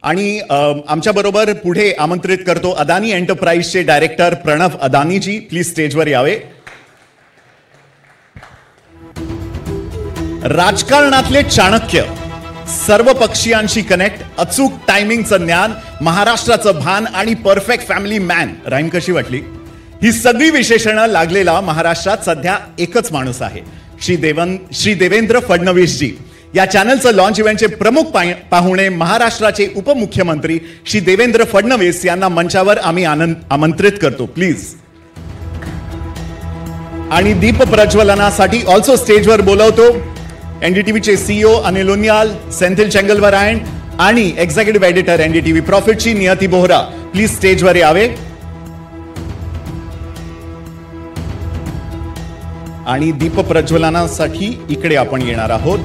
आणि आमच्याबरोबर पुढे आमंत्रित करतो अदानी एंटरप्राइजचे डायरेक्टर प्रणव अदानीजी. प्लीज स्टेजवर यावे. राजकारणातले चाणक्य, सर्व पक्षीयांशी कनेक्ट, अचूक टायमिंगचं ज्ञान, महाराष्ट्राचं भान आणि परफेक्ट फॅमिली मॅन. राईम कशी वाटली? ही सगळी विशेषणं लागलेला महाराष्ट्रात सध्या एकच माणूस आहे, श्री देवेंद्र फडणवीसजी. या चॅनलचं लॉन्च इव्हेंटचे प्रमुख पाहुणे महाराष्ट्राचे उपमुख्यमंत्री श्री देवेंद्र फडणवीस यांना मंचावर आम्ही आमंत्रित करतो. प्लीज. आणि दीप प्रज्वलनासाठी ऑल्सो स्टेजवर बोलवतो एनडीटीव्हीचे सीईओ अनिल उनियाल, सेंथिल चेंगलवरायण आणि एक्झिक्युटिव्ह एडिटर एनडीटीव्ही प्रॉफिटची नियती बोहरा. प्लीज स्टेजवर यावे. आणि दीप प्रज्वलनासाठी इकडे आपण येणार आहोत.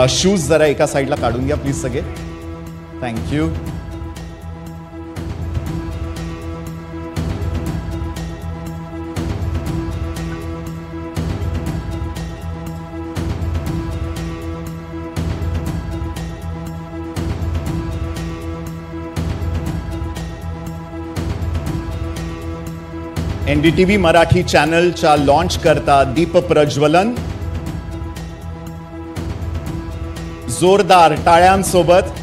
शूज जरा एका साईडला काढून घ्या प्लीज सगळे. थँक्यू. एनडीटीव्ही मराठी चॅनलच्या लॉन्च करता दीप प्रज्वलन. जोरदार टाळ्यांसोबत.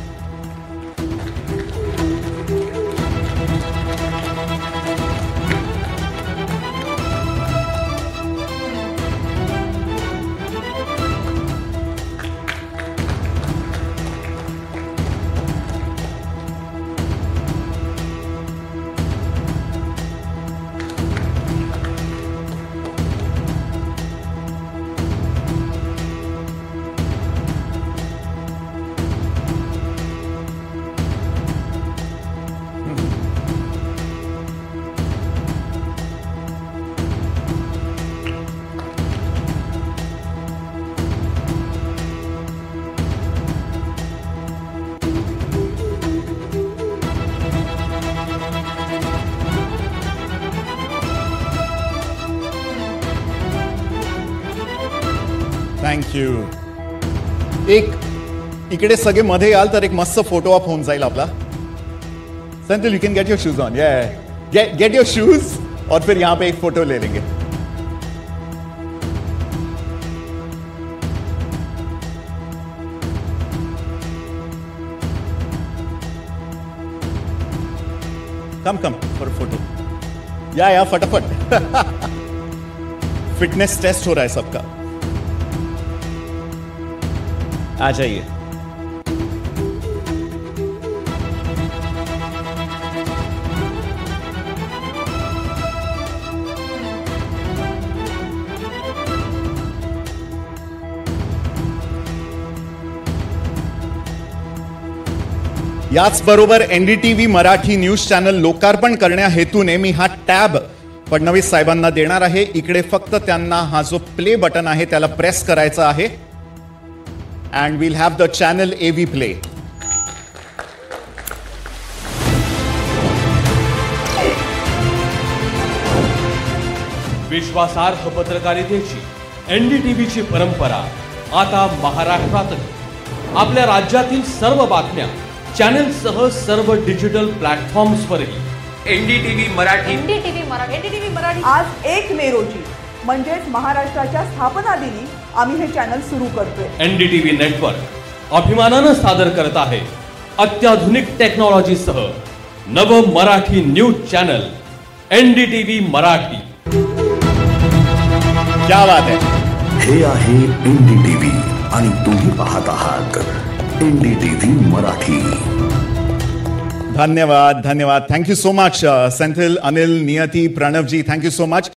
थँक्यू. एक इकडे सगळे मध्ये याल तर एक मस्त फोटो ऑफ होऊन जाईल आपला. Senthil, you can get your shoes on. Get your shoes और फिर यहां पे एक फोटो ले लेंगे. Come for photo. या फटाफट. फिटनेस टेस्ट हो रहा है सबका. आ जाइए. याचबरोबर एनडीटीव्ही मराठी न्यूज चॅनल लोकार्पण करण्या हेतूने मी हा टॅब फडणवीस साहेबांना देणार आहे. इकडे फक्त त्यांना हा जो प्ले बटन आहे त्याला प्रेस करायचा आहे. And we'll have the channel AV play. विश्वासार्ह पत्रकारितेची एनडीटीव्हीची परंपरा आता महाराष्ट्रातही. आपल्या राज्यातील सर्व बातम्या चॅनलसह सर्व डिजिटल प्लॅटफॉर्म्सवरही एनडीटीव्ही मराठी आज 1 मे रोजी म्हणजेच महाराष्ट्राच्या स्थापना दिनी आम्ही हे चॅनल सुरू करतोय. एनडीटीव्ही नेटवर्क अभिमानानं सादर करत आहे अत्याधुनिक टेक्नॉलॉजीसह नव Marathi news channel NDTV Marathi. क्या बात है. हे आहे एनडीटीव्ही आणि तुम्ही पाहत आहात एनडीटीव्ही मराठी. धन्यवाद. Thank you so much Senthil, Anil, Niyati, प्रणवजी. Thank you so much.